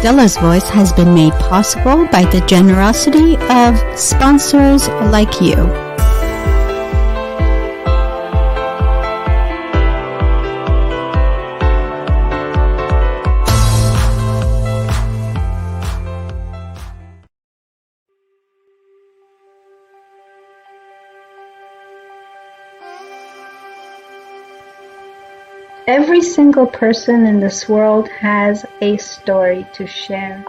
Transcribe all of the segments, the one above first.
Dela's voice has been made possible by the generosity of sponsors like you. Every single person in this world has a story to share.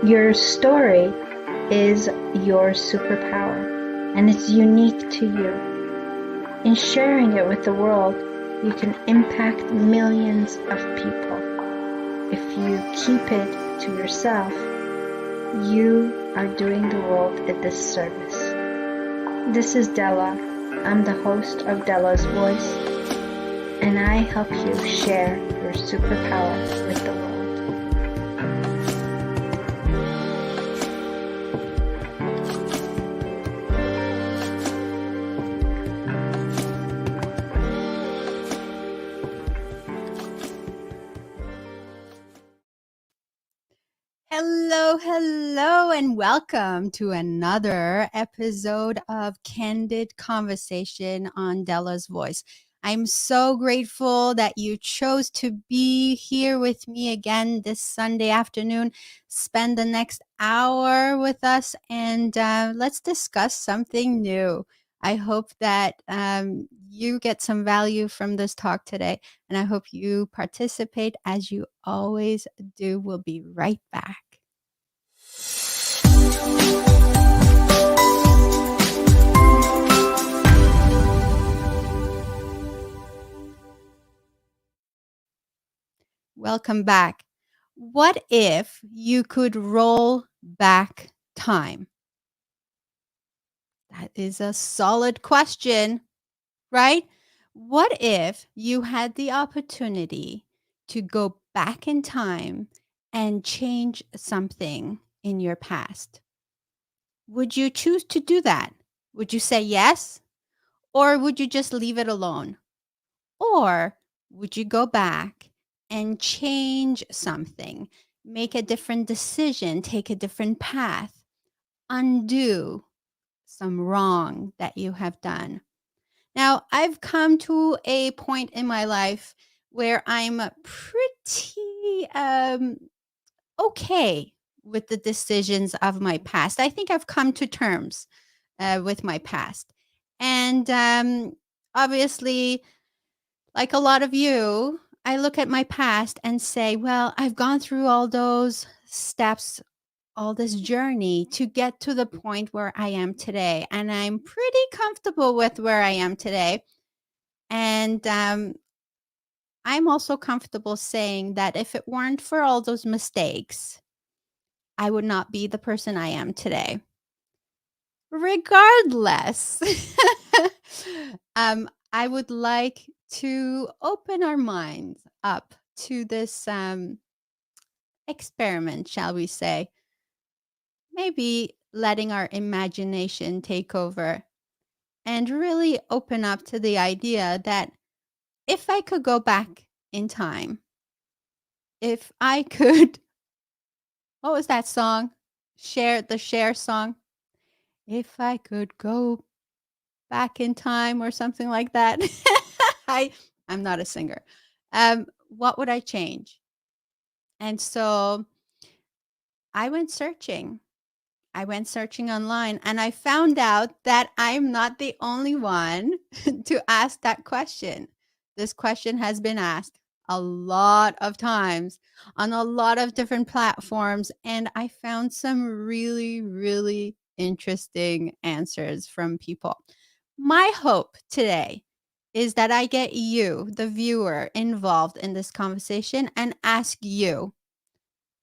Your story is your superpower, and it's unique to you. In sharing it with the world, you can impact millions of people. If you keep it to yourself, you are doing the world a disservice. This is Dela. I'm the host of Dela's Voice, and I help you share your superpower with the world. Hello, and welcome to another episode of Candid Conversation on Dela's Voice. I'm so grateful that you chose to be here with me again this Sunday afternoon. Spend the next hour with us and let's discuss something new. I hope that you get some value from this talk today, and I hope you participate as you always do. We'll be right back. Welcome back. What if you could roll back time? That is a solid question, right? What if you had the opportunity to go back in time and change something in your past? Would you choose to do that? Would you say yes? Or would you just leave it alone? Or would you go back and change something, make a different decision, take a different path, undo some wrong that you have done? Now, I've come to a point in my life where I'm pretty okay with the decisions of my past. I think I've come to terms with my past. And obviously, like a lot of you, I look at my past and say, well, I've gone through all those steps, all this journey to get to the point where I am today. And I'm pretty comfortable with where I am today. And I'm also comfortable saying that if it weren't for all those mistakes, I would not be the person I am today. Regardless, I would like to open our minds up to this experiment, shall we say. Maybe letting our imagination take over and really open up to the idea that if I could go back in time, if I could, what was that song? Share song. If I could go back in time or something like that. I'm not a singer. What would I change? And so I went searching. I went searching online and I found out that I'm not the only one to ask that question. This question has been asked a lot of times on a lot of different platforms, and I found some really, really interesting answers from people. My hope today is that I get you, the viewer, involved in this conversation and ask you,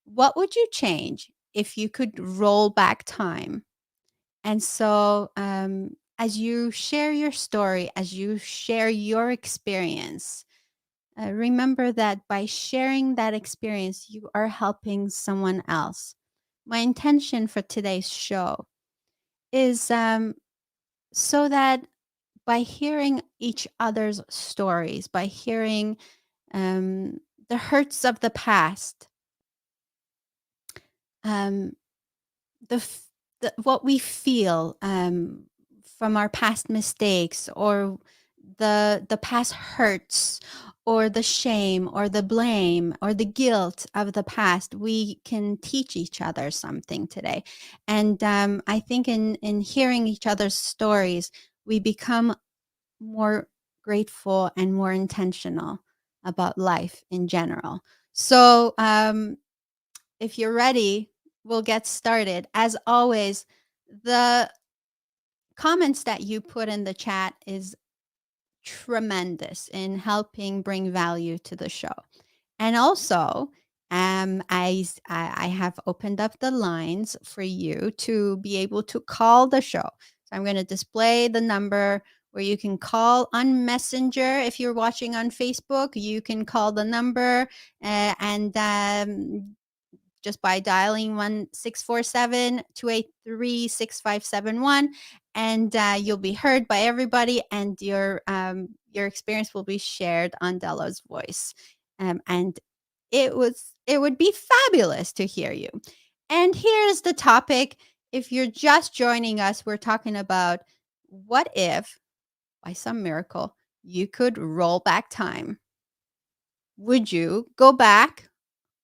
what would you change if you could roll back time? And so, as you share your story, as you share your experience, remember that by sharing that experience, you are helping someone else. My intention for today's show is so that by hearing each other's stories, by hearing the hurts of the past, um, the, what we feel from our past mistakes, or the past hurts, or the shame, or the blame, or the guilt of the past, we can teach each other something today. And I think in hearing each other's stories, we become more grateful and more intentional about life in general. So if you're ready, we'll get started. As always, the comments that you put in the chat is tremendous in helping bring value to the show. And also, I have opened up the lines for you to be able to call the show. So I'm going to display the number where you can call on Messenger. If you're watching on Facebook, you can call the number, and just by dialing 1-647-283-6571, and you'll be heard by everybody, and your experience will be shared on Dela's voice. And it would be fabulous to hear you. And here's the topic. If you're just joining us, we're talking about, what if, by some miracle, you could roll back time? Would you go back,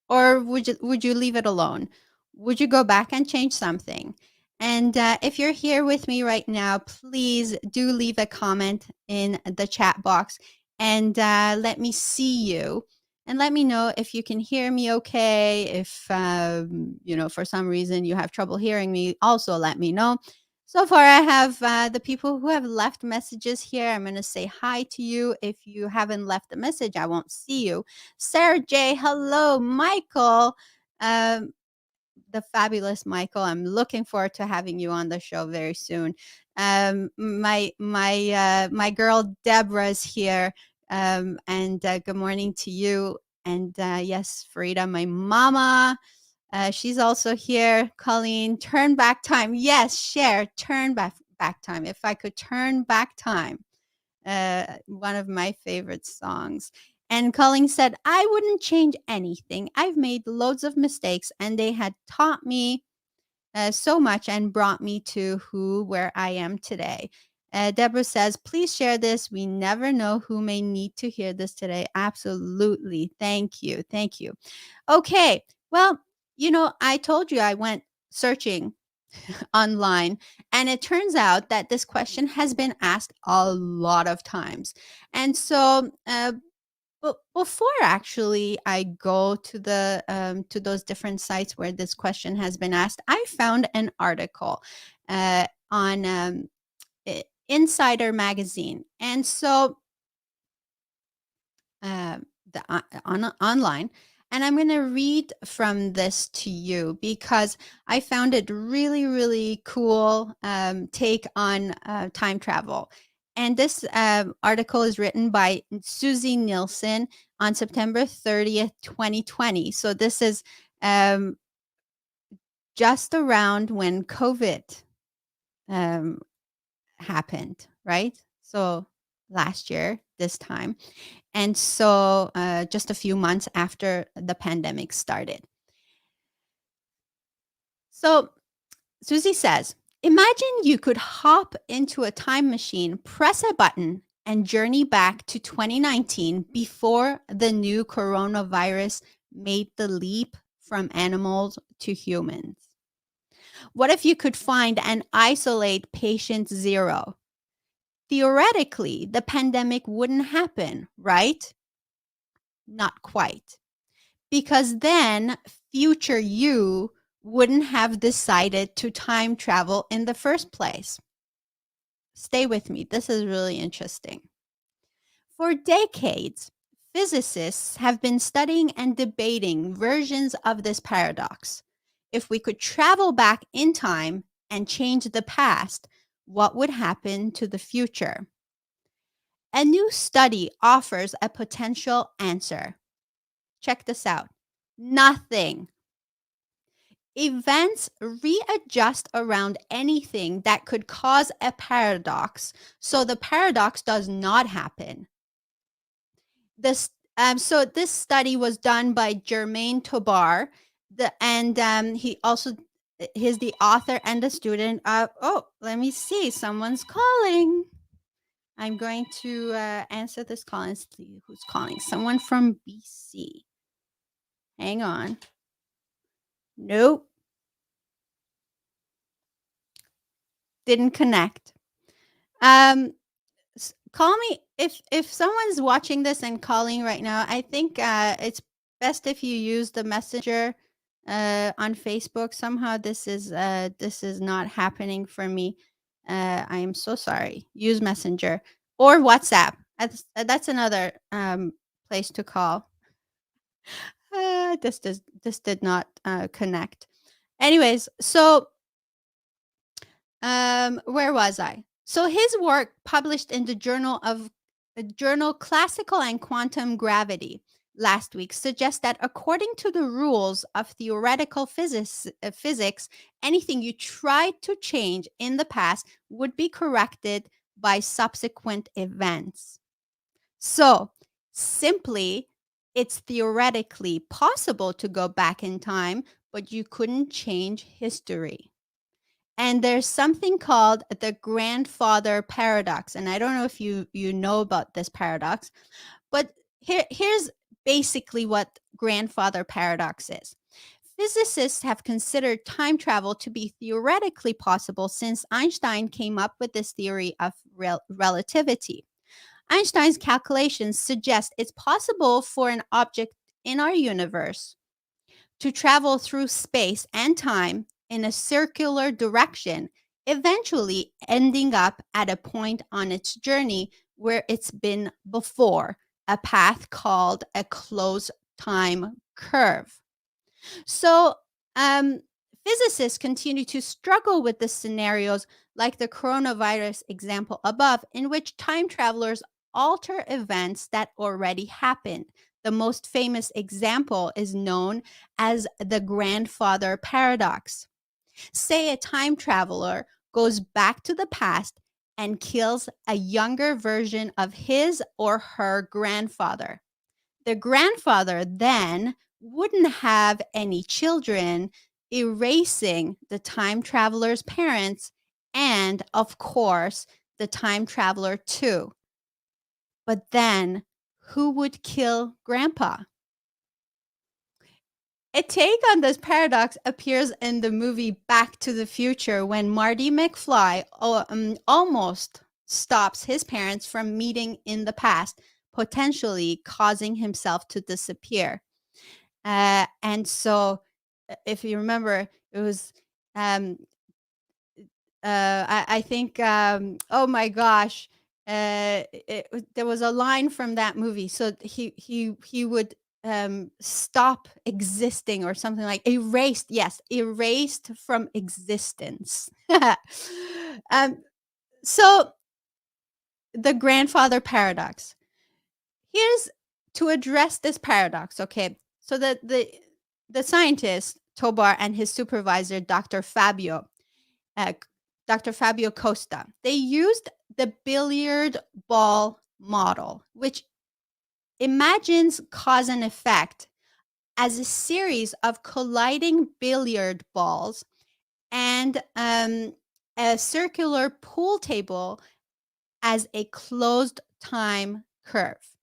or would you leave it alone? Would you go back and change something? And if you're here with me right now, please do leave a comment in the chat box, and let me see you, and let me know if you can hear me okay. If for some reason you have trouble hearing me, also let me know. So far, I have the people who have left messages here. I'm going to say hi to you. If you haven't left a message, I won't see you. Sarah J, hello. Michael, um, the fabulous Michael. I'm looking forward to having you on the show very soon. My girl Deborah is here, and good morning to you. And yes, Frida, my mama. She's also here. Colleen, turn back time. Yes, share, turn back time. If I could turn back time, one of my favorite songs. And Colleen said, I wouldn't change anything. I've made loads of mistakes, and they had taught me so much and brought me to where I am today. Deborah says, please share this. We never know who may need to hear this today. Absolutely. Thank you. Thank you. Okay. Well, I told you I went searching online, and it turns out that this question has been asked a lot of times. And so, but before actually I go to the to those different sites where this question has been asked, I found an article on Insider Magazine, and so uh, online. And I'm going to read from this to you because I found it really, really cool take on time travel. And this article is written by Susie Nielsen on September 30th, 2020. So this is um, just around when COVID um, happened, right? So last year, this time. And so just a few months after the pandemic started. So Susie says, imagine you could hop into a time machine, press a button, and journey back to 2019 before the new coronavirus made the leap from animals to humans. What if you could find and isolate patient zero? Theoretically, the pandemic wouldn't happen, right? Not quite. Because then future you wouldn't have decided to time travel in the first place. Stay with me. This is really interesting. For decades, physicists have been studying and debating versions of this paradox. If we could travel back in time and change the past, what would happen to the future? A new study offers a potential answer. Check this out. Nothing. Events readjust around anything that could cause a paradox, so the paradox does not happen. So this study was done by Germain Tobar, he also he's the author and the student of. Oh, let me see. Someone's calling. I'm going to answer this call and see who's calling. Someone from BC. Hang on. Nope. Didn't connect. Call me if someone's watching this and calling right now. I think it's best if you use the messenger on Facebook. Somehow this is not happening for me. I am so sorry. Use Messenger or WhatsApp. That's another place to call. This did not connect. Anyways, so where was I? So his work published in the journal Classical and Quantum Gravity last week suggests that according to the rules of theoretical physics, anything you tried to change in the past would be corrected by subsequent events. So simply, it's theoretically possible to go back in time, but you couldn't change history. And there's something called the grandfather paradox. And I don't know if you know about this paradox, but here's basically what grandfather paradox is. Physicists have considered time travel to be theoretically possible since Einstein came up with this theory of relativity. Einstein's calculations suggest it's possible for an object in our universe to travel through space and time in a circular direction, eventually ending up at a point on its journey where it's been before, a path called a closed time curve. So, physicists continue to struggle with the scenarios like the coronavirus example above, in which time travelers alter events that already happened. The most famous example is known as the grandfather paradox. Say a time traveler goes back to the past and kills a younger version of his or her grandfather. The grandfather then wouldn't have any children, erasing the time traveler's parents and, of course, the time traveler too. But then, who would kill grandpa? A take on this paradox appears in the movie Back to the Future when Marty McFly almost stops his parents from meeting in the past, potentially causing himself to disappear. And so, if you remember, it was um, I think, oh my gosh, there was a line from that movie. So he would stop existing or something like erased. Yes, erased from existence. um, so the grandfather paradox. Here's to address this paradox. Okay, so the scientist Tobar and his supervisor uh, Dr. Fabio Costa. They used the billiard ball model, which imagines cause and effect as a series of colliding billiard balls and a circular pool table as a closed time curve.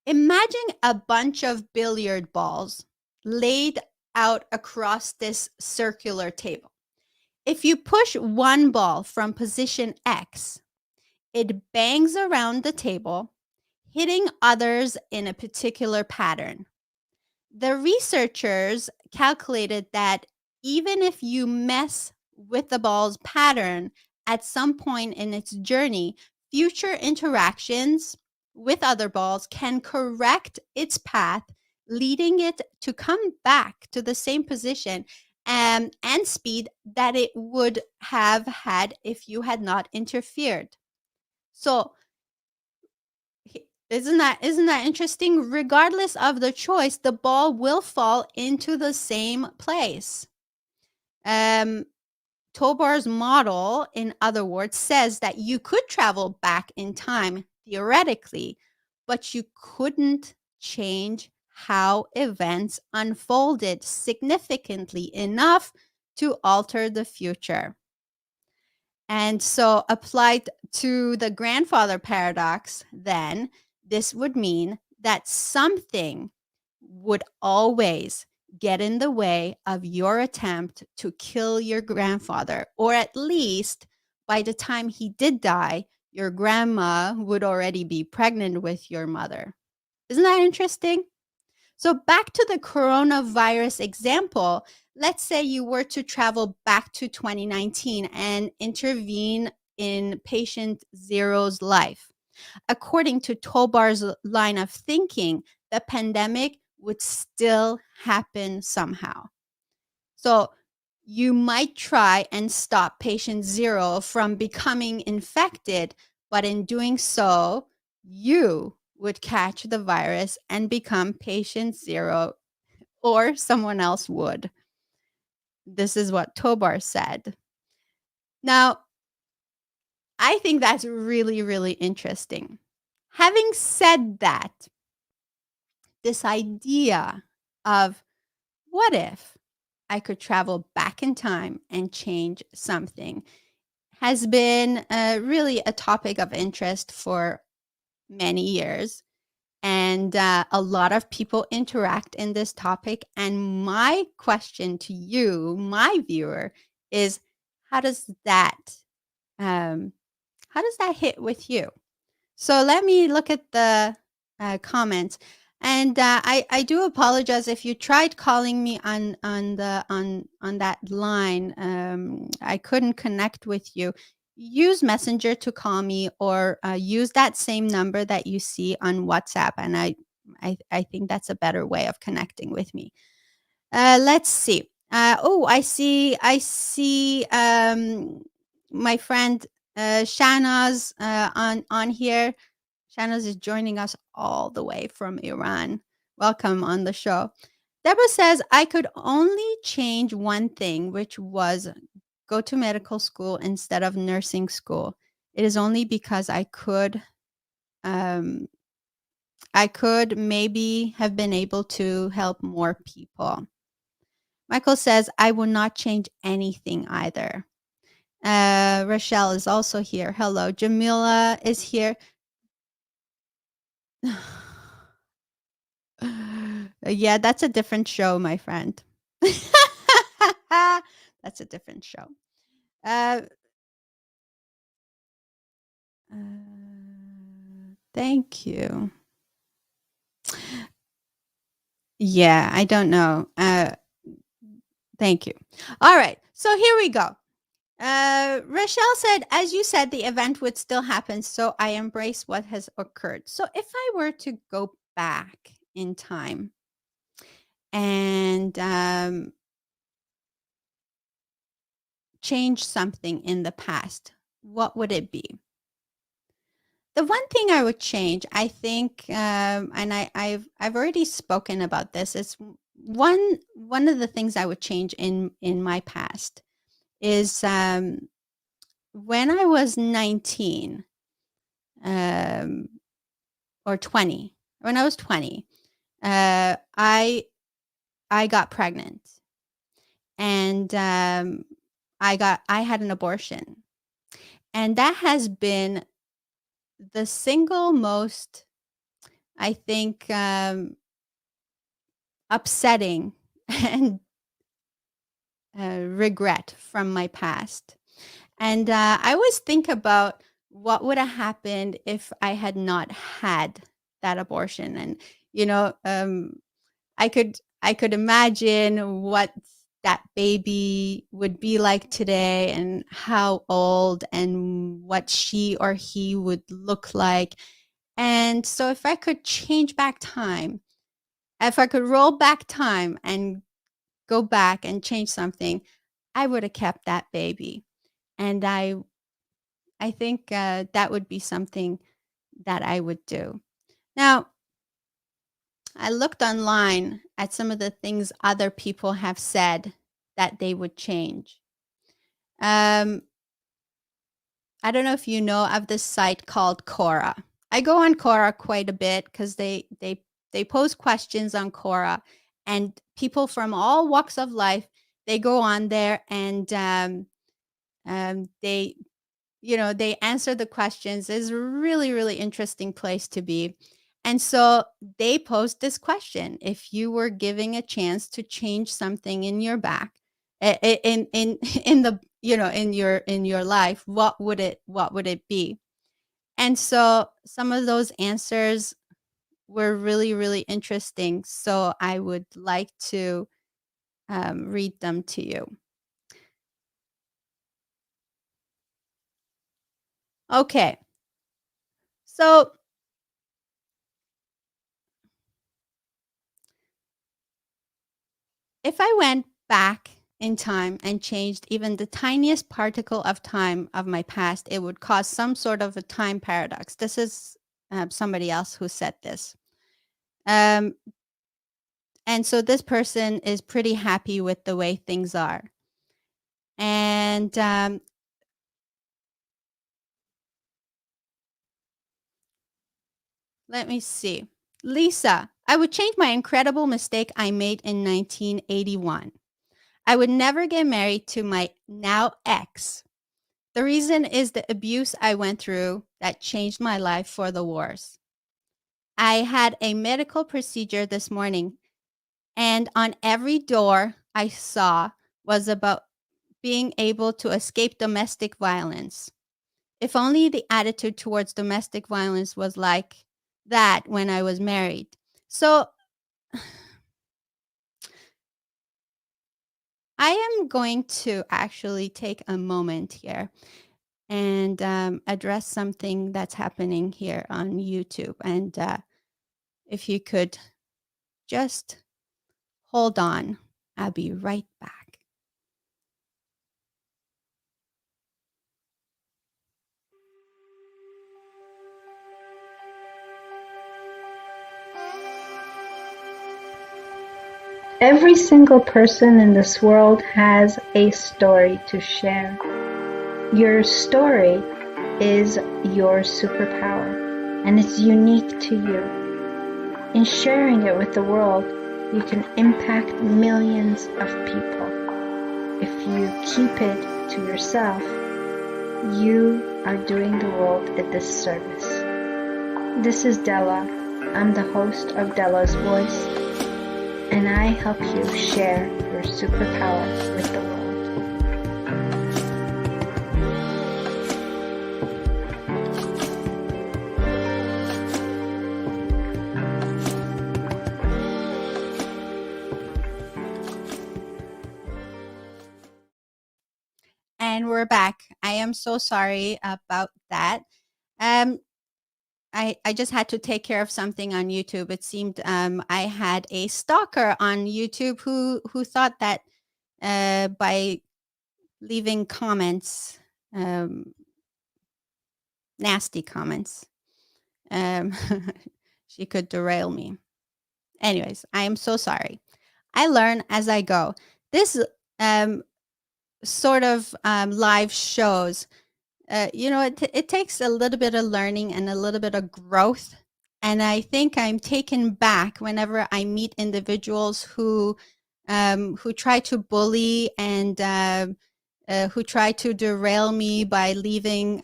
Imagine a bunch of billiard balls laid out across this circular table. If you push one ball from position X, it bangs around the table, hitting others in a particular pattern. The researchers calculated that even if you mess with the ball's pattern at some point in its journey, future interactions with other balls can correct its path, leading it to come back to the same position and speed that it would have had if you had not interfered. So, isn't that interesting? Regardless of the choice, the ball will fall into the same place. Um, Tobar's model, in other words, says that you could travel back in time theoretically, but you couldn't change how events unfolded significantly enough to alter the future. And so, applied to the grandfather paradox, then this would mean that something would always get in the way of your attempt to kill your grandfather, or at least by the time he did die, your grandma would already be pregnant with your mother. Isn't that interesting? So, back to the coronavirus example, let's say you were to travel back to 2019 and intervene in patient zero's life. According to Tobar's line of thinking, the pandemic would still happen somehow. So, you might try and stop patient zero from becoming infected, but in doing so, you would catch the virus and become patient zero, or someone else would. This is what Tobar said. Now, I think that's really, really interesting. Having said that, this idea of what if I could travel back in time and change something has been really a topic of interest for many years. And a lot of people interact in this topic. And my question to you, my viewer, is how does that um, how does that hit with you? So let me look at the comments. And I do apologize if you tried calling me on that line. I couldn't connect with you. Use Messenger to call me, or use that same number that you see on WhatsApp, and I think that's a better way of connecting with me. Let's see. Oh, I see. My friend Shanaz on here. Shanaz is joining us all the way from Iran. Welcome on the show. Deborah says, I could only change one thing, which was go to medical school instead of nursing school. It is only because um, I could maybe have been able to help more people. Michael says, I will not change anything either. Rochelle is also here. Hello. Jamila is here. Yeah, that's a different show, my friend. That's a different show. Uh, uh, thank you. Yeah, I don't know. Thank you. All right. So here we go. Rochelle said, as you said, the event would still happen, so I embrace what has occurred. So if I were to go back in time and change something in the past, what would it be? The one thing I would change, I think, and I've already spoken about this. Is one of the things I would change in my past is when I was 19 um, or 20. When I was 20, I got pregnant, and I had an abortion, and that has been the single most, I think, upsetting and regret from my past. And I always think about what would have happened if I had not had that abortion. And you know, I could imagine what that baby would be like today, and how old, and what she or he would look like. And so, if I could change back time, if I could roll back time and go back and change something, I would have kept that baby. And I think that would be something that I would do. Now, I looked online at some of the things other people have said that they would change. Um, I don't know if you know of this site called Quora. I go on Quora quite a bit because they they post questions on Quora, and people from all walks of life, they go on there and they they answer the questions. It's a really, really interesting place to be. And so they posed this question: if you were giving a chance to change something in your back, in in the in your life, what would it be? And so some of those answers were really, really interesting. So I would like to read them to you. Okay. So if I went back in time and changed even the tiniest particle of time of my past, it would cause some sort of a time paradox. This is somebody else who said this. Um, and so this person is pretty happy with the way things are. And let me see. Lisa, I would change my incredible mistake I made in 1981. I would never get married to my now ex. The reason is the abuse I went through that changed my life for the worse. I had a medical procedure this morning, and on every door I saw was about being able to escape domestic violence. If only the attitude towards domestic violence was like that when I was married. So I am going to actually take a moment here and address something that's happening here on YouTube. And if you could just hold on, I'll be right back. Every single person in this world has a story to share. Your story is your superpower, and it's unique to you. In sharing it with the world, you can impact millions of people. If you keep it to yourself, you are doing the world a disservice. This is Dela. I'm the host of Dela's Voice, and I help you share your superpower with the world. And we're back. I am so sorry about that. Um, I just had to take care of something on YouTube. It seemed I had a stalker on YouTube who thought that by leaving comments, nasty comments, um, she could derail me. Anyways, I am so sorry. I learn as I go. This sort of live shows, it takes a little bit of learning and a little bit of growth. And I think I'm taken back whenever I meet individuals who try to bully and who try to derail me by leaving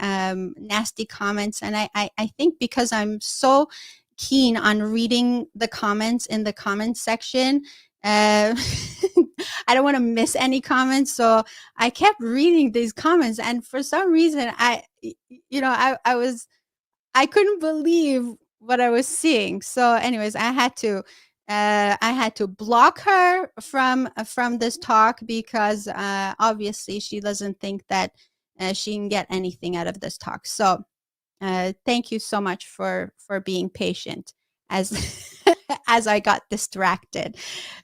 nasty comments. And I think because I'm so keen on reading the comments in the comments section, uh, I don't want to miss any comments. So I kept reading these comments, and for some reason, I couldn't believe what I was seeing. So, anyways, I had to block her from this talk because obviously she doesn't think that she can get anything out of this talk. So, thank you so much for being patient as as I got distracted.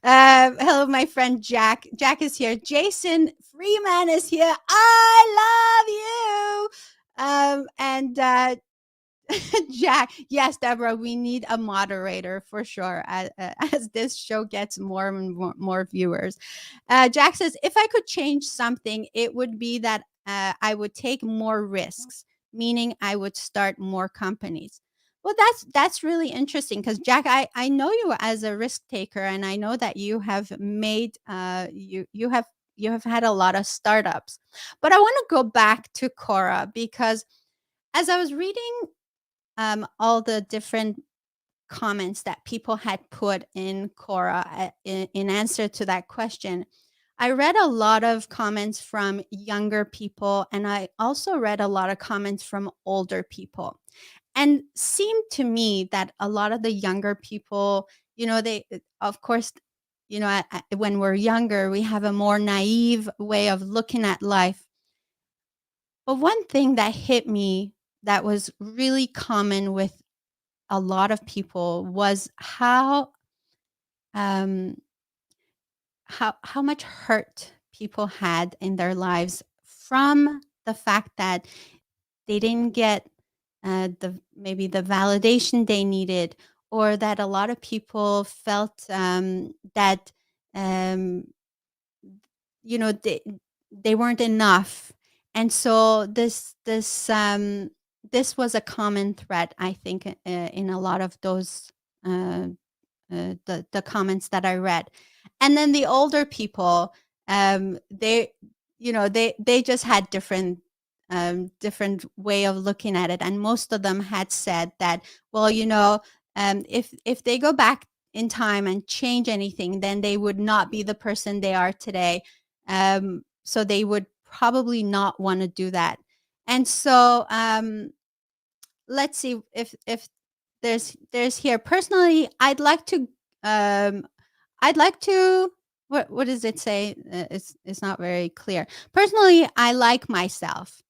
Hello, my friend Jack. Jack is here. Jason Freeman is here. I love you. And Jack, yes, Deborah, we need a moderator for sure as this show gets more and more viewers. Jack says, if I could change something, it would be that I would take more risks, meaning I would start more companies. Well, that's really interesting because Jack, I know you as a risk taker, and I know that you have made you have had a lot of startups. But I want to go back to Cora because as I was reading all the different comments that people had put in Quora in answer to that question, I read a lot of comments from younger people, and I also read a lot of comments from older people. And seemed to me that a lot of the younger people, they, of course, when we're younger, we have a more naive way of looking at life. But one thing that hit me that was really common with a lot of people was um how much hurt people had in their lives from the fact that they didn't get the maybe the validation they needed, or that a lot of people felt that um, they weren't enough. And so this was a common thread, I think, in a lot of those uh, the comments that I read. And then the older people, they they just had different way of looking at it, and most of them had said that, well, if they go back in time and change anything, then they would not be the person they are today. So they would probably not want to do that. And so let's see if there's here. Personally, um I'd like to what does it say? It's not very clear. Personally, I like myself.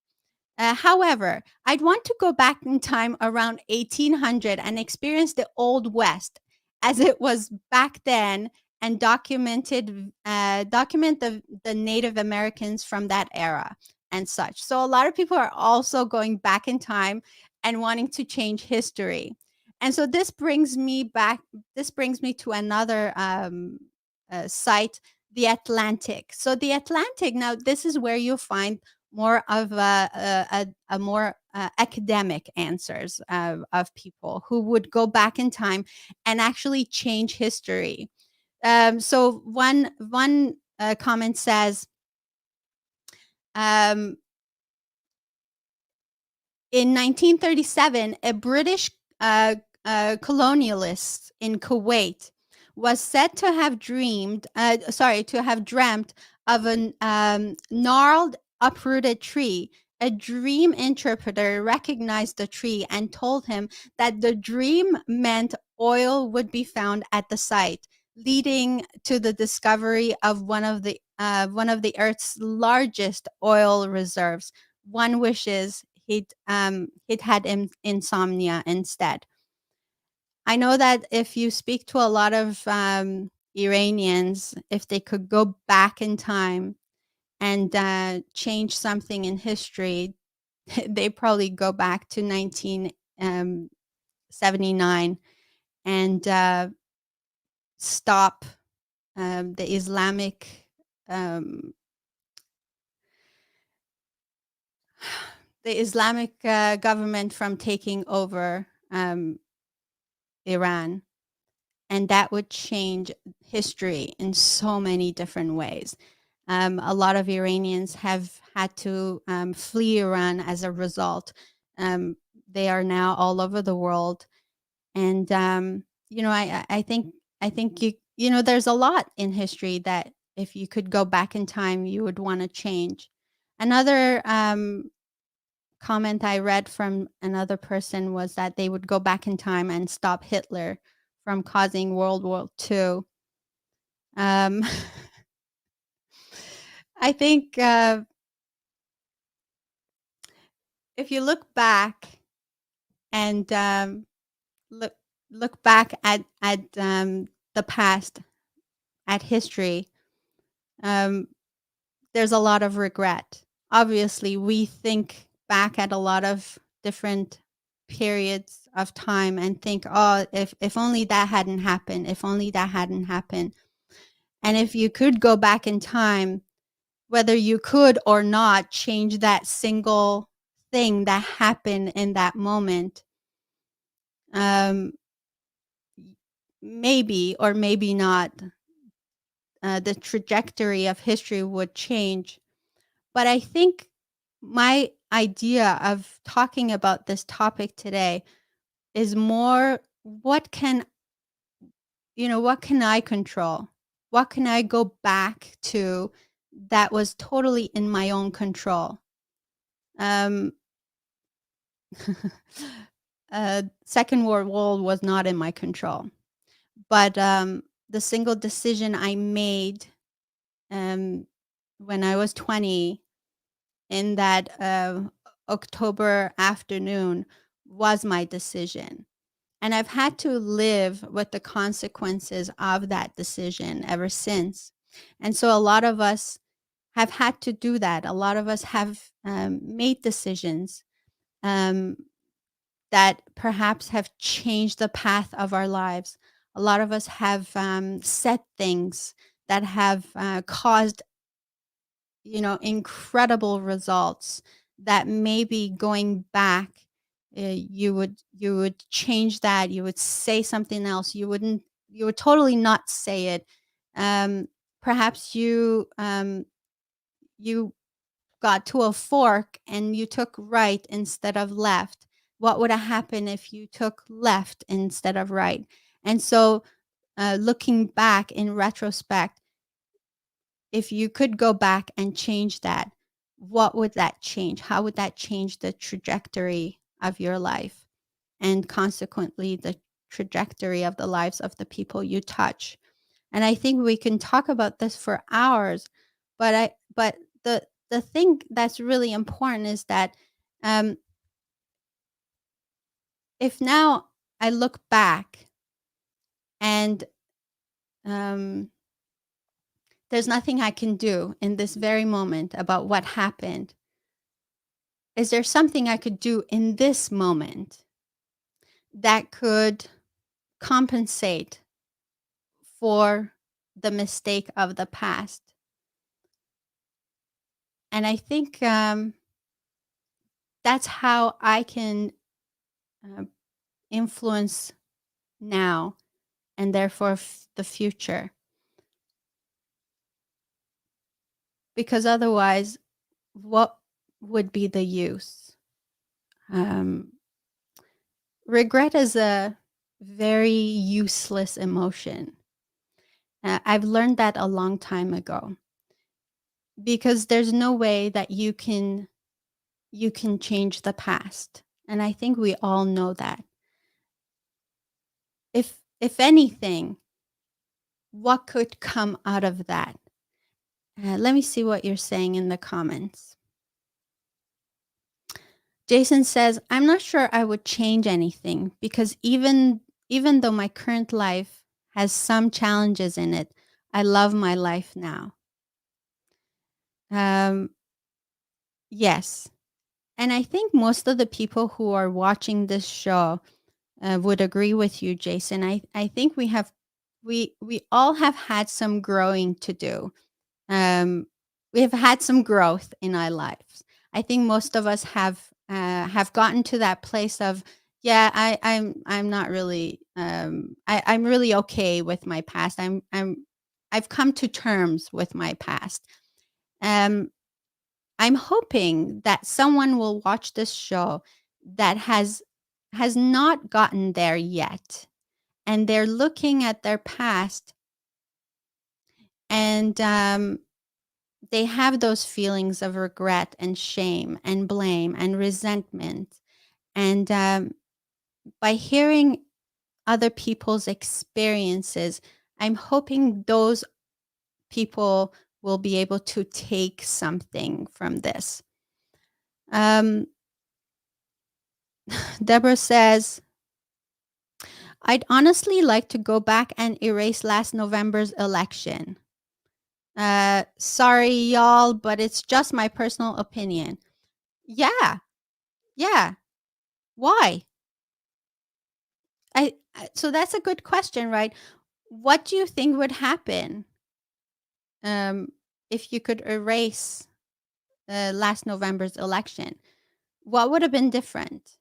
However, I'd want to go back in time around 1800 and experience the Old West as it was back then, and document the Native Americans from that era and such. So a lot of people are also going back in time and wanting to change history. And so this brings me back. This brings me to another site, the Atlantic. So the Atlantic. Now, this is where you'll find more of a more academic answers of people who would go back in time and actually change history. So one comment says, um, in 1937, a British colonialist in Kuwait was said to have dreamt of a gnarled, uprooted tree. A dream interpreter recognized the tree and told him that the dream meant oil would be found at the site, leading to the discovery of one of the Earth's largest oil reserves. One wishes he'd had insomnia instead. I know that if you speak to a lot of Iranians, if they could go back in time and change something in history, they probably go back to 1979 and stop the um, Islamic government from taking over Iran, and that would change history in so many different ways. A lot of Iranians have had to flee Iran as a result. They are now all over the world, and I think there's a lot in history that if you could go back in time, you would want to change. Another comment I read from another person was that they would go back in time and stop Hitler from causing World War II. Um, I think if you look back and look look back at the past, at history, um, there's a lot of regret. Obviously, we think back at a lot of different periods of time and think, oh, if only that hadn't happened, if only that hadn't happened. And if you could go back in time, whether you could or not change that single thing that happened in that moment, um, maybe or maybe not, the trajectory of history would change. But I think my idea of talking about this topic today is more what can I control? What can I go back to that was totally in my own control? Um, Second World War was not in my control, but the single decision I made um, when I was 20 in that October afternoon was my decision. And I've had to live with the consequences of that decision ever since. And so a lot of us have had to do that. A lot of us have made decisions um, that perhaps have changed the path of our lives. A lot of us have said things that have caused incredible results that maybe going back, you would change that, you would say something else, you would totally not say it. Um, Perhaps you got to a fork and you took right instead of left. What would have happened if you took left instead of right? And so, looking back in retrospect, if you could go back and change that, what would that change? How would that change the trajectory of your life and consequently the trajectory of the lives of the people you touch? And I think we can talk about this for hours, but the thing that's really important is that um, if now I look back and um, there's nothing I can do in this very moment about what happened, is there something I could do in this moment that could compensate for the mistake of the past? And I think that's how I can uh, influence now and therefore the future. Because otherwise, what would be the use? Um, Regret is a very useless emotion. I've learned that a long time ago because there's no way that you can change the past. And I think we all know that. If anything, what could come out of that? Let me see what you're saying in the comments. Jason says, "I'm not sure I would change anything because even though my current life has some challenges in it, I love my life now." Um, yes. And I think most of the people who are watching this show would agree with you, Jason. I think we all have had some growing to do. Um, we have had some growth in our lives. I think most of us have gotten to that place of, yeah, I'm not really I'm really okay with my past. I've come to terms with my past. Um, I'm hoping that someone will watch this show that has not gotten there yet, and they're looking at their past, and they have those feelings of regret and shame and blame and resentment. And by hearing other people's experiences, I'm hoping those people will be able to take something from this. Deborah says, "I'd honestly like to go back and erase last November's election. Sorry, y'all, but it's just my personal opinion." Yeah, yeah. Why? So that's a good question, right? What do you think would happen um, if you could erase last November's election? What would have been different?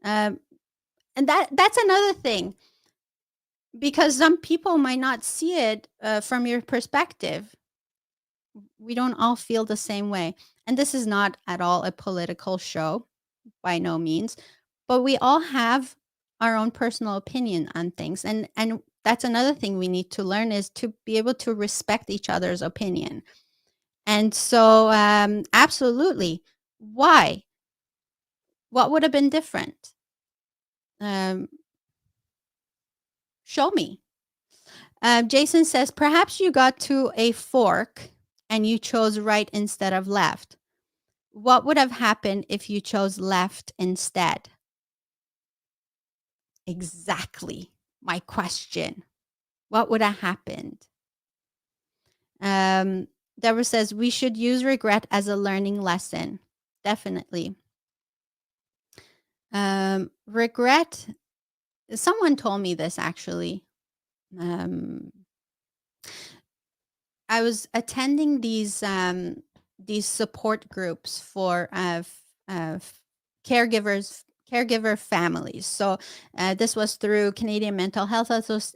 Um, And that's another thing, because some people might not see it from your perspective. We don't all feel the same way. And this is not at all a political show, by no means, but we all have our own personal opinion on things. And that's another thing we need to learn, is to be able to respect each other's opinion. And so absolutely. Why? What would have been different? Um, show me. Jason says, perhaps you got to a fork and you chose right instead of left. What would have happened if you chose left instead? Exactly my question. What would have happened? Um, Deborah says, we should use regret as a learning lesson. Definitely. Regret, someone told me this actually. Um, I was attending these support groups for caregivers, caregiver families. So this was through Canadian Mental Health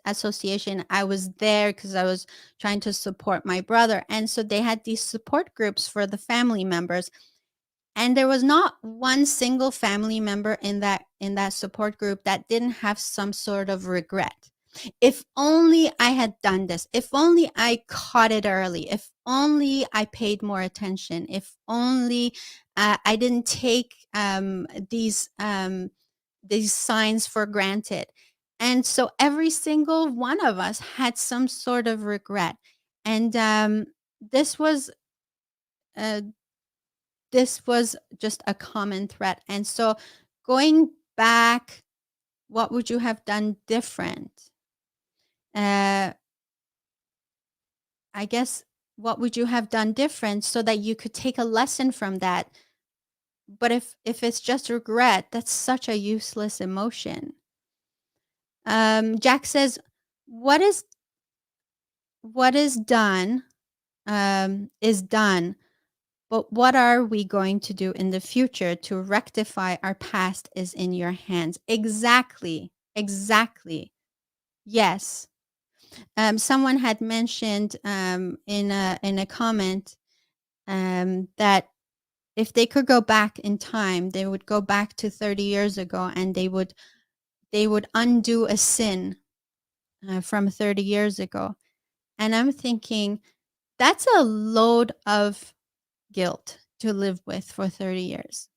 Association. I was there because I was trying to support my brother, and so they had these support groups for the family members. And there was not one single family member in that support group that didn't have some sort of regret. If only I had done this. If only I caught it early. If only I paid more attention. If only I didn't take these signs for granted. And so every single one of us had some sort of regret. And this was uh, this was just a common threat. And so going back, what would you have done different? Uh, I guess, what would you have done different so that you could take a lesson from that? But if it's just regret, that's such a useless emotion. Jack says, "What is done is done. But what are we going to do in the future to rectify our past is in your hands." Exactly. Exactly. Yes. Someone had mentioned in a comment that if they could go back in time, they would go back to 30 years ago, and they would undo a sin from 30 years ago. And I'm thinking, that's a load of guilt to live with for 30 years.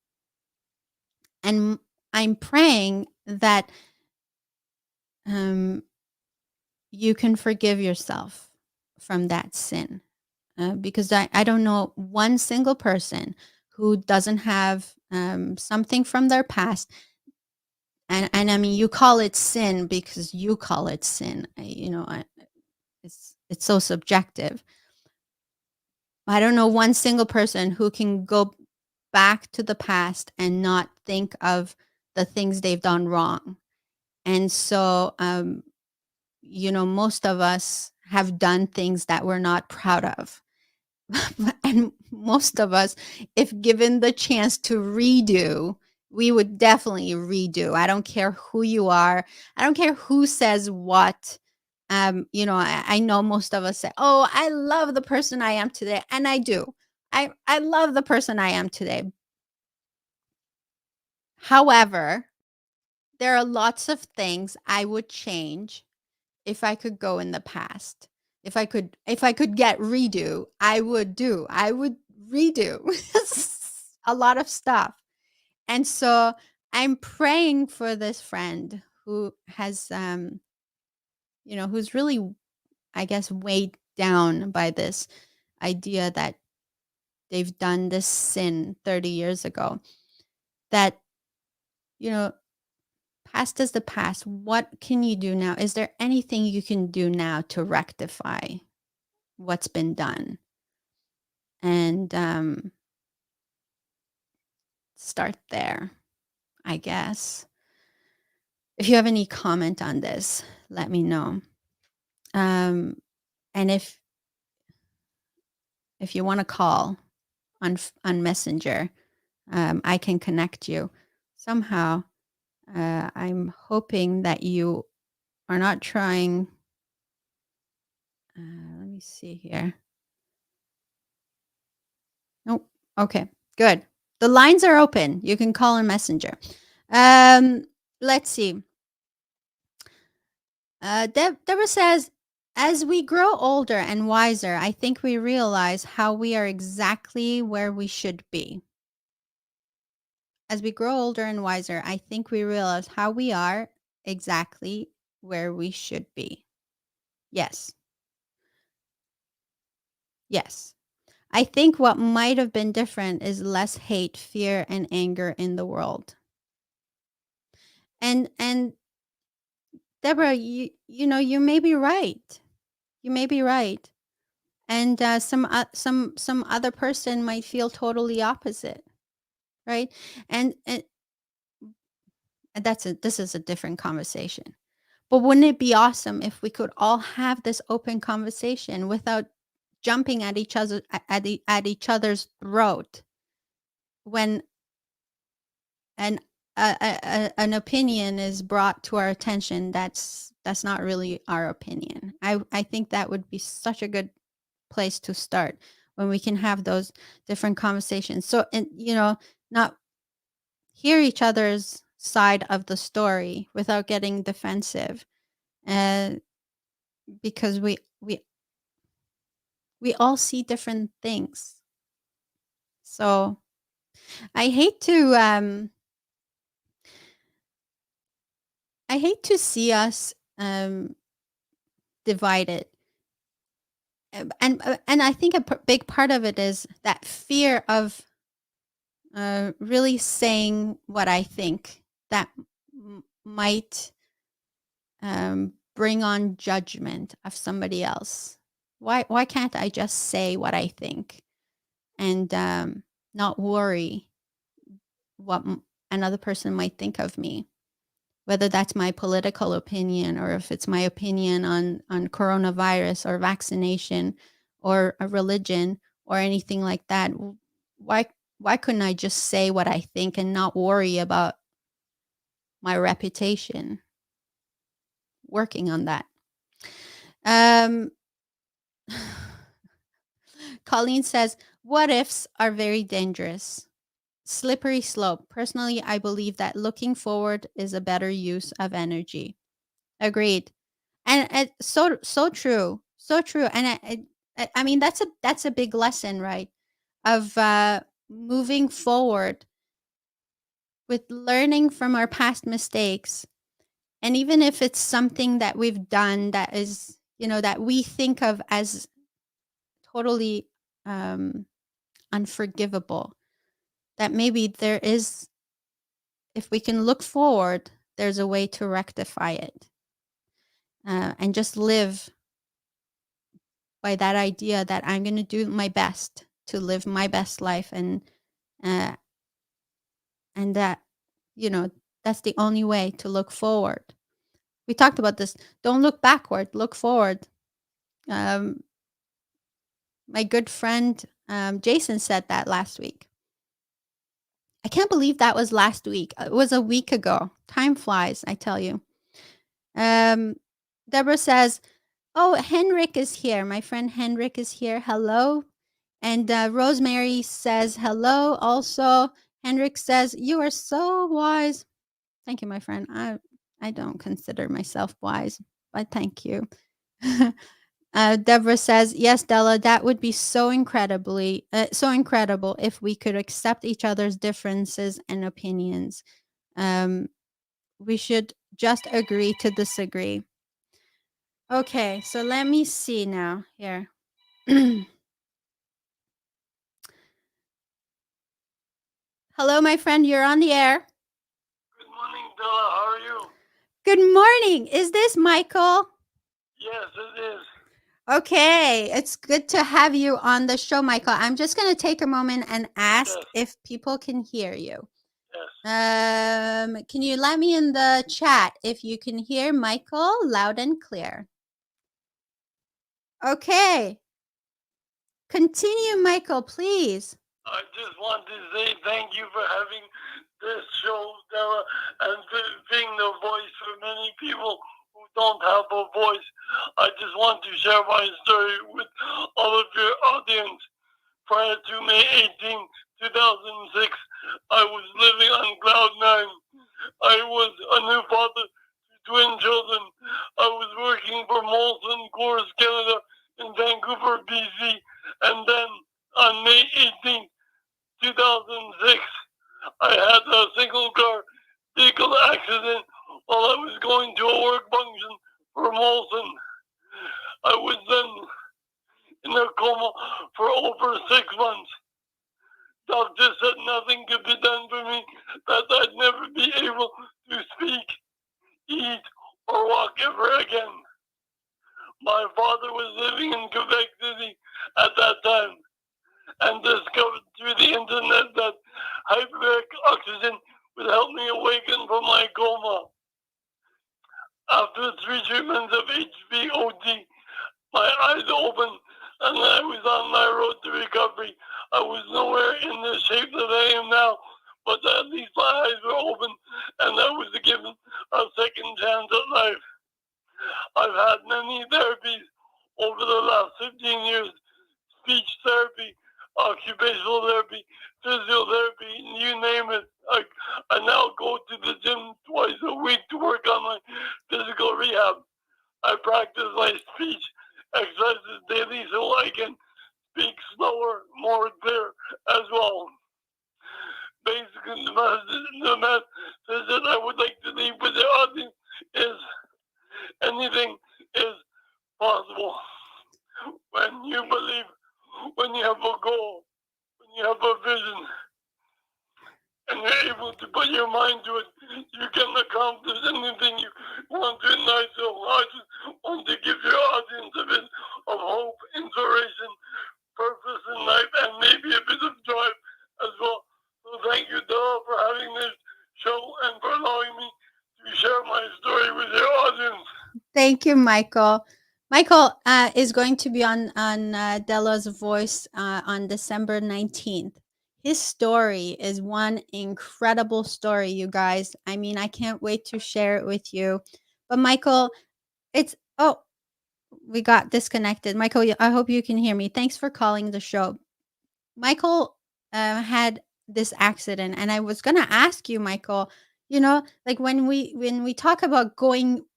And I'm praying that um, you can forgive yourself from that sin, because I don't know one single person who doesn't have something from their past. And I mean, you call it sin because you call it sin. It's so subjective. I don't know one single person who can go back to the past and not think of the things they've done wrong. And so, most of us have done things that we're not proud of. And most of us, if given the chance to redo, we would definitely redo. I don't care who you are. I don't care who says what. I know most of us say, "Oh, I love the person I am today." And I do. I love the person I am today. However, there are lots of things I would change if I could go in the past. If I could get redo, I would redo a lot of stuff. And so I'm praying for this friend who has who's really, I guess, weighed down by this idea that they've done this sin 30 years ago. That, you know, past is the past. What can you do now? Is there anything you can do now to rectify what's been done? And start there, I guess. If you have any comment on this, let me know. And if you want to call on Messenger, I can connect you somehow. I'm hoping that you are not trying. Let me see here. Nope. Okay, good. The lines are open. You can call in Messenger. Let's see. Deborah says, as we grow older and wiser, I think we realize how we are exactly where we should be. As we grow older and wiser, I think we realize how we are exactly where we should be. Yes. Yes. I think what might have been different is less hate, fear, and anger in the world. And Deborah, you may be right. You may be right. And some other person might feel totally opposite, right? And this is a different conversation. But wouldn't it be awesome if we could all have this open conversation without jumping at each other's throat when an an opinion is brought to our attention that's not really our opinion. I think that would be such a good place to start when we can have those different conversations. So, and not hear each other's side of the story without getting defensive, uh, because we all see different things. So I hate to see us divided. And I think a big part of it is that fear of really saying what I think that might bring on judgment of somebody else. Why can't I just say what I think and not worry what another person might think of me, whether that's my political opinion or if it's my opinion on coronavirus or vaccination or a religion or anything like that. Why why couldn't I just say what I think and not worry about my reputation? Working on that. Um, Colleen says, what ifs are very dangerous. Slippery slope. Personally, I believe that looking forward is a better use of energy. Agreed. And so true. So true. And I mean that's a big lesson, right? Of moving forward with learning from our past mistakes. And even if it's something that we've done that is, that we think of as totally unforgivable, that maybe there is, if we can look forward, there's a way to rectify it, and just live by that idea that I'm going to do my best to live my best life, uh, and that, that's the only way to look forward. We talked about this. Don't look backward, look forward. My good friend Jason said that last week. I can't believe that was last week. It was a week ago. Time flies, I tell you. Deborah says, oh, Henrik is here. My friend Henrik is here. Hello. And Rosemary says, hello. Also, Henrik says, you are so wise. Thank you, my friend. I don't consider myself wise, but thank you. Deborah says, yes, Della, that would be so incredible if we could accept each other's differences and opinions. We should just agree to disagree. Okay, so let me see now here. Hello, my friend. You're on the air. Good morning, Dela. How are you? Good morning. Is this Michael? Yes, it is. Okay, it's good to have you on the show, Michael. I'm just going to take a moment and ask if people can hear you. Yes. Can you let me in the chat if you can hear Michael loud and clear? Okay. Continue, Michael, please. I just want to say thank you for having this show, Dela, and being the voice for many people who don't have a voice. I just want to share my story with all of your audience. Prior to May 18, 2006, I was living on cloud nine. I was a new father to twin children. I was working for Molson Coors Canada in Vancouver, BC, and then on May 18, 2006, I had a single car vehicle accident while I was going to a work function for Molson. I was then in a coma for over 6 months. Doctors said nothing could be done for me, that I'd never be able to speak, eat, or walk ever again. My father was living in Quebec City at that time and discovered through the internet that hyperbaric oxygen would help me awaken from my coma. After 3 treatments of HVOD, my eyes opened and I was on my road to recovery. I was nowhere in the shape that I am now, but at least my eyes were open and I was given a second chance at life. I've had many therapies over the last 15 years: speech therapy, occupational therapy, physiotherapy, you name it. I now go to the gym twice a week to work on my physical rehab. I practice my speech exercises daily so I can speak slower, more clear as well. Basically, the message that I would like to leave with the audience is anything is possible when you believe, when you have a goal, when you have a vision, and you're able to put your mind to it, you can accomplish anything you want to in life. So I just want to give your audience a bit of hope, inspiration, purpose in life, and maybe a bit of drive as well. So thank you, Dela, for having this show and for allowing me to share my story with your audience. Thank you, Michael. Michael is going to be on Dela's Voice on December 19th. His story is one incredible story, you guys. I mean, I can't wait to share it with you. But Michael, it's we got disconnected. Michael, I hope you can hear me. Thanks for calling the show. Michael had this accident, and I was gonna ask you, Michael. Like when we talk about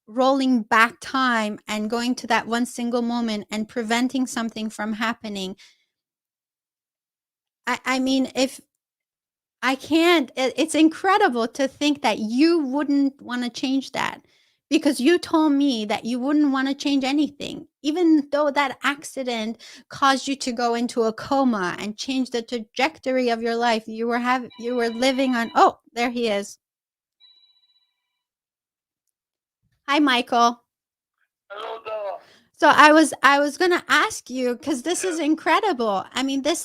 rolling back time and going to that one single moment and preventing something from happening. I mean, if I can't. It's incredible to think that you wouldn't want to change that, because you told me that you wouldn't want to change anything, even though that accident caused you to go into a coma and change the trajectory of your life. You were living on. Oh, there he is. Hi, Michael. Hello, Dela. So I was gonna ask you, because this is incredible. I mean, this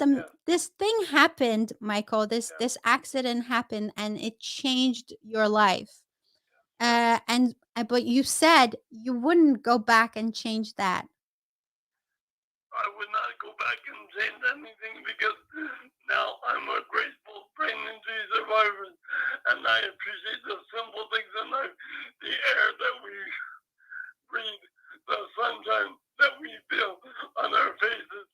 thing happened, Michael. This accident happened, and it changed your life. But you said you wouldn't go back and change that. I would not go back and change anything because now I'm a grateful brain injury survivor, and I appreciate the simple things in life: the air that we breathe, the sunshine that we feel on our faces,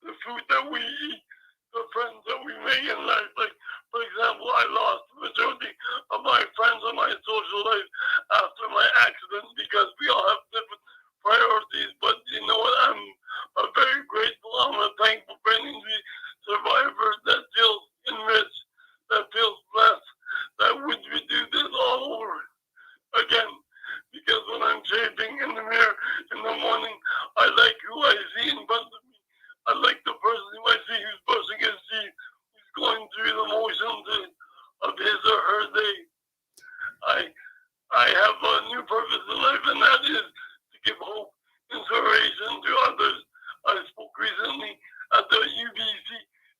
the food that we eat, the friends that we make in life. Like, for example, I lost the majority of my friends in my social life after my accident because we all have different priorities. But you know what? I'm very grateful. I'm a thankful brain injury survivor that feels enriched, that feels blessed, that would we do this all over again? Because when I'm shaving in the mirror in the morning, I like who I see in front of me. I like the person who I see who's brushing his teeth, who's going through the motions of his or her day. I have a new purpose in life, and that is to give hope, inspiration to others. I spoke recently at the UBC,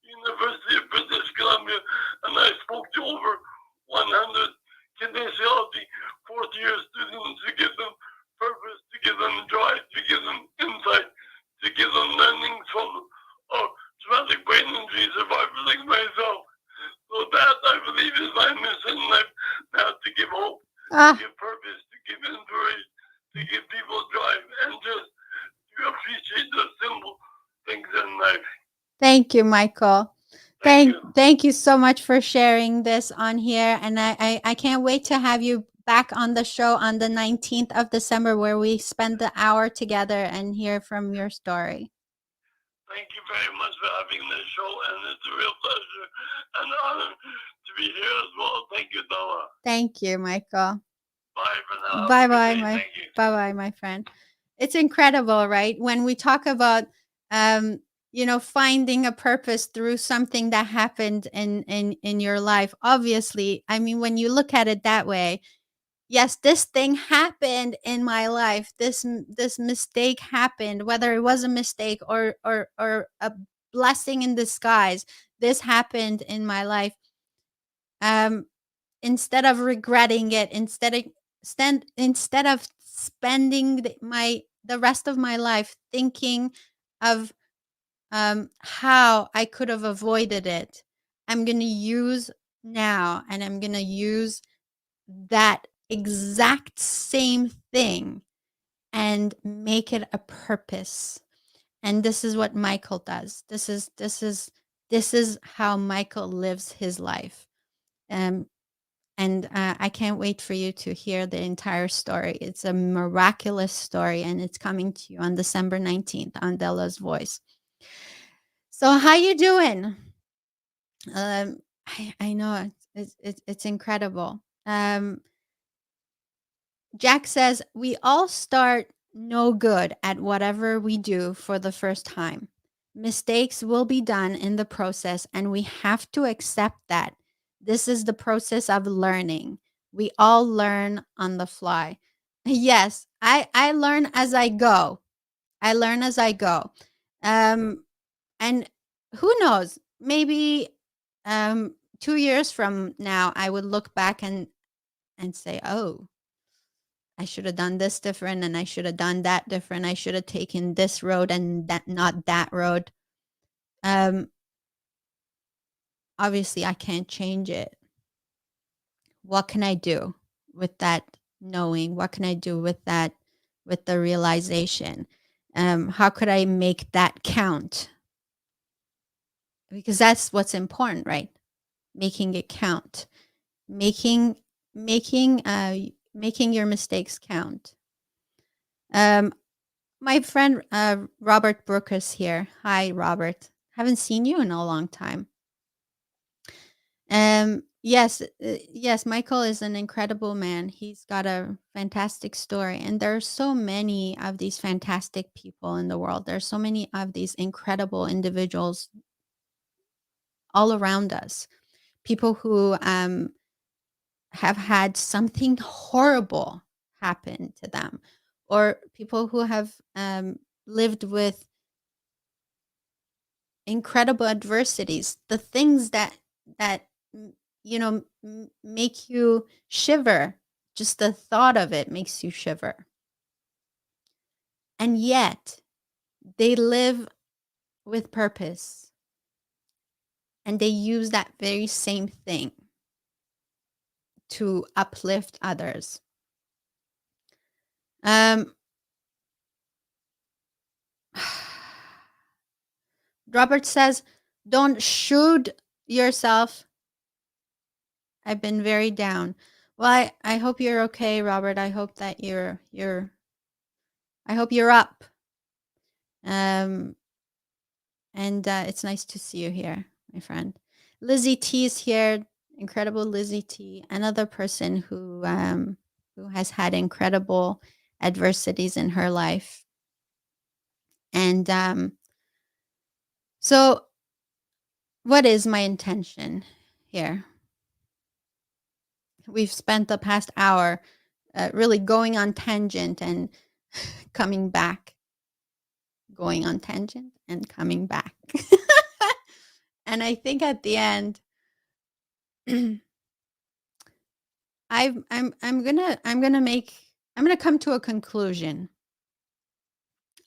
University of British Columbia, and I spoke to over 100 kinesiology fourth-year students to give them purpose, to give them drive, to give them insight, to give them learnings from a traumatic brain injury survivor like myself. So that, I believe, is my mission Ah, give purpose, to give inspiration, to give people drive, and just to appreciate the simple things in life. thank you, Michael. Thank you. Thank you so much for sharing this on here. And I can't wait to have you back on the show on the 19th of December, where we spend the hour together and hear from your story. Thank you very much for having this show, and it's a real pleasure and honor to be here as well. Thank you, Dela. Thank you, Michael. Bye for now. Bye Have a good bye, day. my Thank you. bye bye, my friend. It's incredible, right? When we talk about finding a purpose through something that happened in your life. Obviously, I mean, when you look at it that way, yes, this thing happened in my life. This mistake happened, whether it was a mistake or a blessing in disguise. This happened in my life. Instead of regretting it, instead of spending the rest of my life thinking of how I could have avoided it, I'm going to use now, and I'm going to use that exact same thing and make it a purpose. And this is what Michael does. This is how Michael lives his life. And I can't wait for you to hear the entire story. It's a miraculous story, and it's coming to you on December 19th on Dela's Voice. So how you doing? I know it's incredible. Jack says we all start no good at whatever we do for the first time. Mistakes will be done in the process, and we have to accept that. This is the process of learning. We all learn on the fly. Yes, I learn as I go. I learn as I go. And who knows? Maybe 2 years from now, I would look back and say, "Oh, I should have done this different, and I should have done that different. I should have taken this road and not that road." Obviously, I can't change it. What can I do with that knowing? What can I do with that, with the realization? How could I make that count? Because that's what's important, right? Making it count, making making your mistakes count. My friend Robert Brooker's here. Hi, Robert. Haven't seen you in a long time. Yes, Michael is an incredible man. He's got a fantastic story, and there are so many of these fantastic people in the world. There are so many of these incredible individuals all around us. People who have had something horrible happen to them, or people who have lived with incredible adversities, the things that make you shiver. Just the thought of it makes you shiver. And yet they live with purpose, and they use that very same thing to uplift others. Robert says, "Don't shoot yourself. I've been very down." Well, I hope you're okay, Robert. I hope that I hope you're up. And it's nice to see you here, my friend. Lizzie T is here. Incredible Lizzie T, another person who has had incredible adversities in her life. And so what is my intention here? We've spent the past hour really going on tangent and coming back, going on tangent and coming back. And I think at the end, I'm gonna come to a conclusion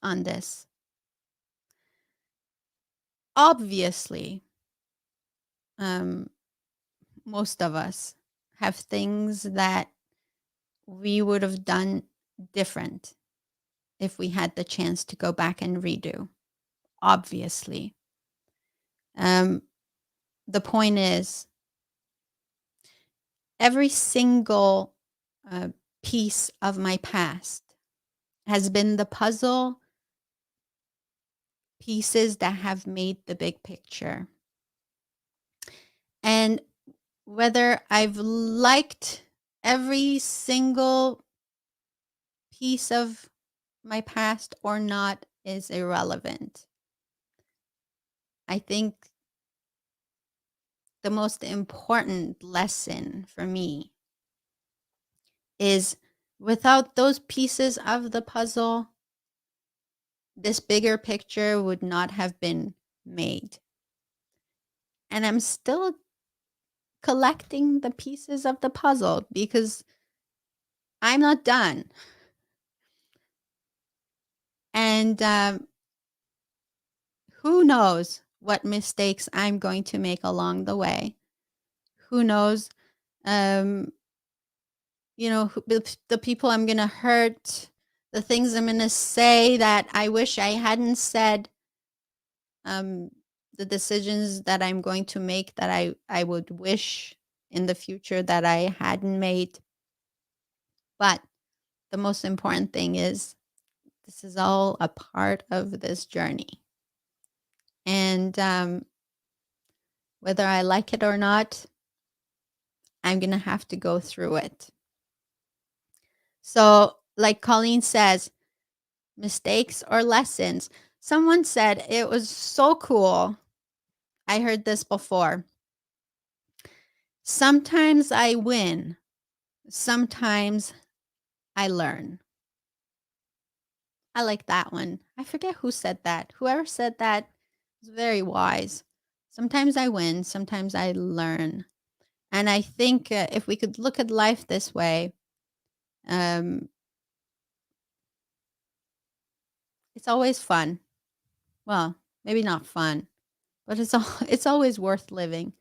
on this. Obviously, most of us have things that we would have done different if we had the chance to go back and redo, obviously. The point is, every single piece of my past has been the puzzle pieces that have made the big picture. And whether I've liked every single piece of my past or not is irrelevant. I think the most important lesson for me is, without those pieces of the puzzle, this bigger picture would not have been made. And I'm still collecting the pieces of the puzzle because I'm not done. And who knows what mistakes I'm going to make along the way? Who knows, the people I'm going to hurt, the things I'm going to say that I wish I hadn't said, the decisions that I'm going to make that I would wish in the future that I hadn't made. But the most important thing is, this is all a part of this journey. And whether I like it or not, I'm going to have to go through it. So, like Colleen says, mistakes or lessons. Someone said it was so cool. I heard this before. Sometimes I win. Sometimes I learn. I like that one. I forget who said that. Whoever said that was very wise. Sometimes I win. Sometimes I learn. And I think if we could look at life this way, it's always fun. Well, maybe not fun, but it's always worth living.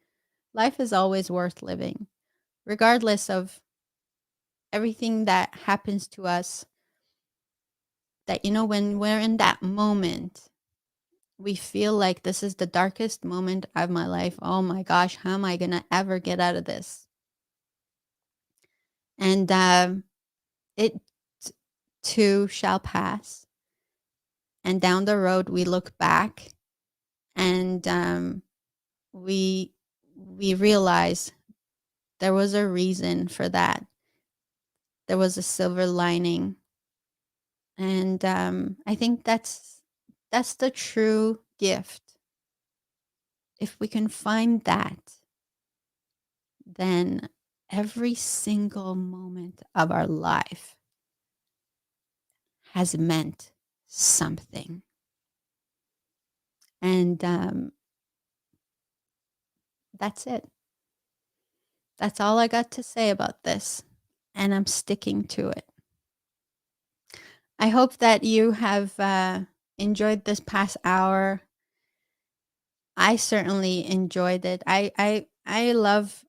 Life is always worth living, regardless of everything that happens to us. That, when we're in that moment, we feel like this is the darkest moment of my life. Oh my gosh, how am I going to ever get out of this? And it too shall pass. And down the road, we look back and we realize there was a reason for that. There was a silver lining. And I think that's the true gift. If we can find that, then every single moment of our life has meant something. And that's it. That's all I got to say about this. And I'm sticking to it. I hope that you have enjoyed this past hour. I certainly enjoyed it. I love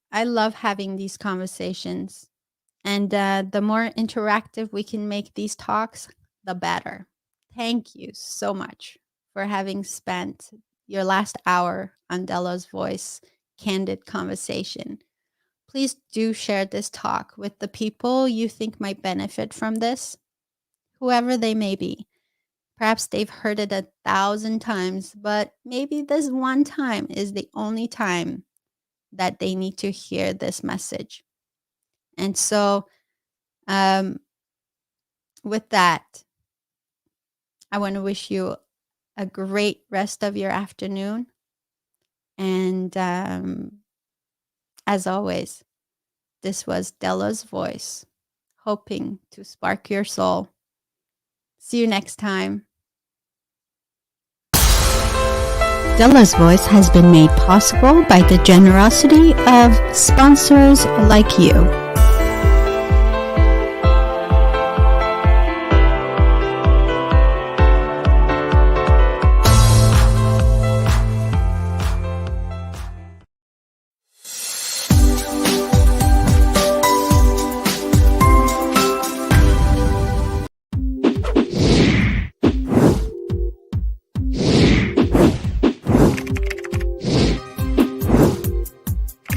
having these conversations. And the more interactive we can make these talks, the better. Thank you so much for having spent your last hour on Dela's Voice Candid Conversation. Please do share this talk with the people you think might benefit from this, whoever they may be. Perhaps they've heard it 1,000 times, but maybe this one time is the only time that they need to hear this message. And so, with that, I want to wish you a great rest of your afternoon. And as always, this was Dela's Voice, hoping to spark your soul. See you next time. Dela's Voice has been made possible by the generosity of sponsors like you.